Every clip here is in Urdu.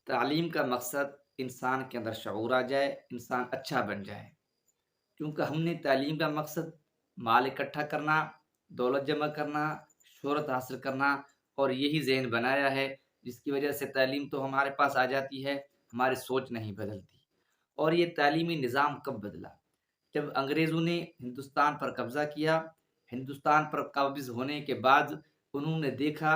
تعلیم کا مقصد انسان کے اندر شعور آ جائے، انسان اچھا بن جائے۔ کیونکہ ہم نے تعلیم کا مقصد مال اکٹھا کرنا، دولت جمع کرنا، شہرت حاصل کرنا اور یہی ذہن بنایا ہے، جس کی وجہ سے تعلیم تو ہمارے پاس آ جاتی ہے، ہماری سوچ نہیں بدلتی۔ اور یہ تعلیمی نظام کب بدلا؟ جب انگریزوں نے ہندوستان پر قبضہ کیا۔ ہندوستان پر قابض ہونے کے بعد انہوں نے دیکھا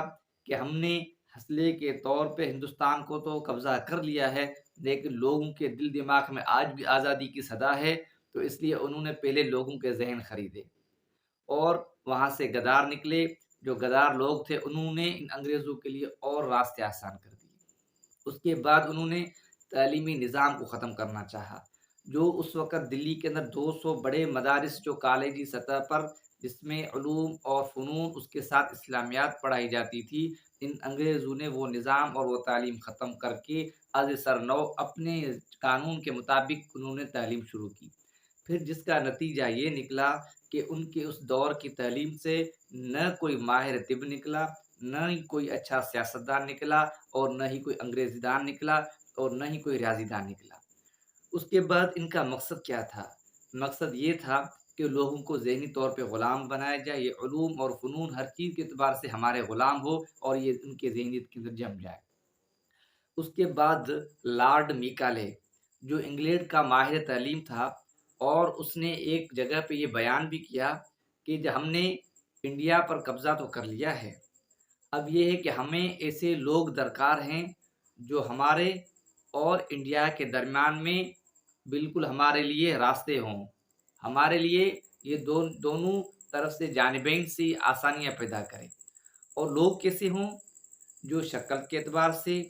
کہ ہم نے حصلے کے طور پہ ہندوستان کو تو قبضہ کر لیا ہے، لیکن لوگوں کے دل دماغ میں آج بھی آزادی کی صدا ہے، تو اس لیے انہوں نے پہلے لوگوں کے ذہن خریدے اور وہاں سے غدار نکلے۔ جو غدار لوگ تھے انہوں نے ان انگریزوں کے لیے اور راستے آسان کر دیے۔ اس کے بعد انہوں نے تعلیمی نظام کو ختم کرنا چاہا۔ جو اس وقت دلی کے اندر 200 بڑے مدارس جو کالجی سطح پر، جس میں علوم اور فنون اس کے ساتھ اسلامیات پڑھائی جاتی تھی، ان انگریزوں نے وہ نظام اور وہ تعلیم ختم کر کے از سر نو اپنے قانون کے مطابق انہوں نے تعلیم شروع کی۔ پھر جس کا نتیجہ یہ نکلا کہ ان کے اس دور کی تعلیم سے نہ کوئی ماہر طب نکلا، نہ ہی کوئی اچھا سیاستدان نکلا، اور نہ ہی کوئی انگریزی دان نکلا، اور نہ ہی کوئی ریاضی دان نکلا۔ اس کے بعد ان کا مقصد کیا تھا؟ مقصد یہ تھا کہ لوگوں کو ذہنی طور پہ غلام بنایا جائے، یہ علوم اور فنون ہر چیز کے اعتبار سے ہمارے غلام ہو اور یہ ان کے ذہنیت کے اندر جم جائے۔ اس کے بعد لارڈ میکالے، جو انگلینڈ کا ماہر تعلیم تھا، اور اس نے ایک جگہ پہ یہ بیان بھی کیا کہ جب ہم نے انڈیا پر قبضہ تو کر لیا ہے، اب یہ ہے کہ ہمیں ایسے لوگ درکار ہیں جو ہمارے اور انڈیا کے درمیان میں بالکل ہمارے لیے راستے ہوں، ہمارے لیے یہ دونوں طرف سے جانبین سے آسانیاں پیدا کریں۔ اور لوگ کیسے ہوں؟ جو شکل کے اعتبار سے،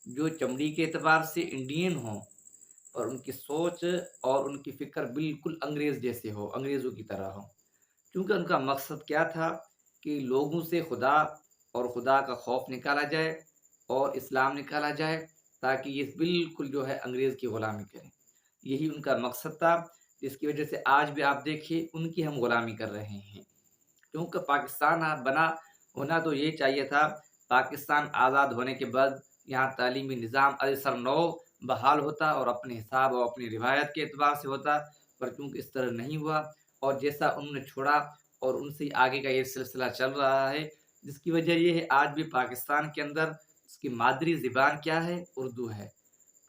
جو چمڑی کے اعتبار سے انڈین ہوں، اور ان کی سوچ اور ان کی فکر بالکل انگریز جیسے ہو، انگریزوں کی طرح ہو۔ کیونکہ ان کا مقصد کیا تھا کہ لوگوں سے خدا اور خدا کا خوف نکالا جائے اور اسلام نکالا جائے، تاکہ یہ بالکل جو ہے انگریز کی غلامی کریں۔ یہی ان کا مقصد تھا، جس کی وجہ سے آج بھی آپ دیکھیے ان کی ہم غلامی کر رہے ہیں۔ کیونکہ پاکستان بنا ہونا تو یہ چاہیے تھا، پاکستان آزاد ہونے کے بعد یہاں تعلیمی نظام از سر نو بحال ہوتا اور اپنے حساب اور اپنی روایت کے اعتبار سے ہوتا، پر چونکہ اس طرح نہیں ہوا، اور جیسا انہوں نے چھوڑا اور ان سے آگے کا یہ سلسلہ چل رہا ہے، جس کی وجہ یہ ہے آج بھی پاکستان کے اندر اس کی مادری زبان کیا ہے؟ اردو ہے۔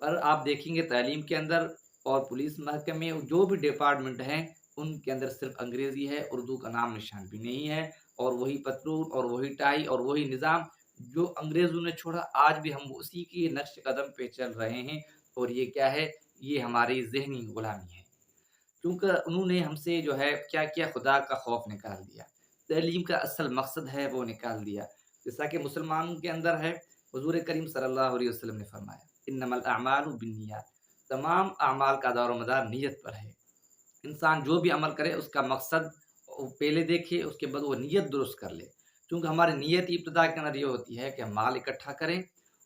پر آپ دیکھیں گے تعلیم کے اندر اور پولیس محکمے جو بھی ڈپارٹمنٹ ہیں، ان کے اندر صرف انگریزی ہے، اردو کا نام نشان بھی نہیں ہے، اور وہی پتلون اور وہی ٹائی اور وہی نظام جو انگریزوں نے چھوڑا، آج بھی ہم اسی کی نقش قدم پہ چل رہے ہیں۔ اور یہ کیا ہے؟ یہ ہماری ذہنی غلامی ہے، کیونکہ انہوں نے ہم سے جو ہے کیا کیا؟ خدا کا خوف نکال دیا، تعلیم کا اصل مقصد ہے وہ نکال دیا۔ جیسا کہ مسلمانوں کے اندر ہے، حضور کریم صلی اللہ علیہ وسلم نے فرمایا انما الاعمال بالنیات، تمام اعمال کا دار و مدار نیت پر ہے۔ انسان جو بھی عمل کرے اس کا مقصد پہلے دیکھے، اس کے بعد وہ نیت درست کر لے، کیونکہ ہماری نیت ابتدا کے اندر یہ ہوتی ہے کہ ہم مال اکٹھا کریں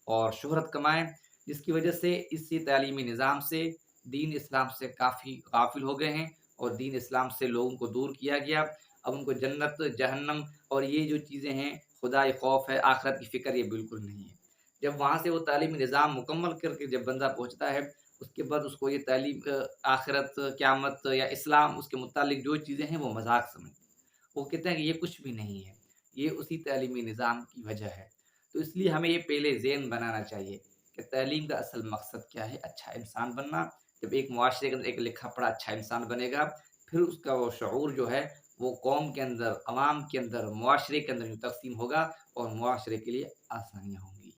اور شہرت کمائیں، جس کی وجہ سے اسی تعلیمی نظام سے دین اسلام سے کافی غافل ہو گئے ہیں، اور دین اسلام سے لوگوں کو دور کیا گیا۔ اب ان کو جنت، جہنم اور یہ جو چیزیں ہیں، خدائے خوف ہے، آخرت کی فکر، یہ بالکل نہیں ہے۔ جب وہاں سے وہ تعلیمی نظام مکمل کر کے جب بندہ پہنچتا ہے، اس کے بعد اس کو یہ تعلیم آخرت، قیامت یا اسلام، اس کے متعلق جو چیزیں ہیں وہ مذاق سمجھتے ہیں۔ وہ کہتے ہیں کہ یہ کچھ بھی نہیں ہے، یہ اسی تعلیمی نظام کی وجہ ہے۔ تو اس لیے ہمیں یہ پہلے ذہن بنانا چاہیے کہ تعلیم کا اصل مقصد کیا ہے؟ اچھا انسان بننا۔ جب ایک معاشرے کے اندر ایک لکھا پڑھا اچھا انسان بنے گا، پھر اس کا وہ شعور جو ہے وہ قوم کے اندر، عوام کے اندر، معاشرے کے اندر تقسیم ہوگا، اور معاشرے کے لیے آسانیاں ہوں گی۔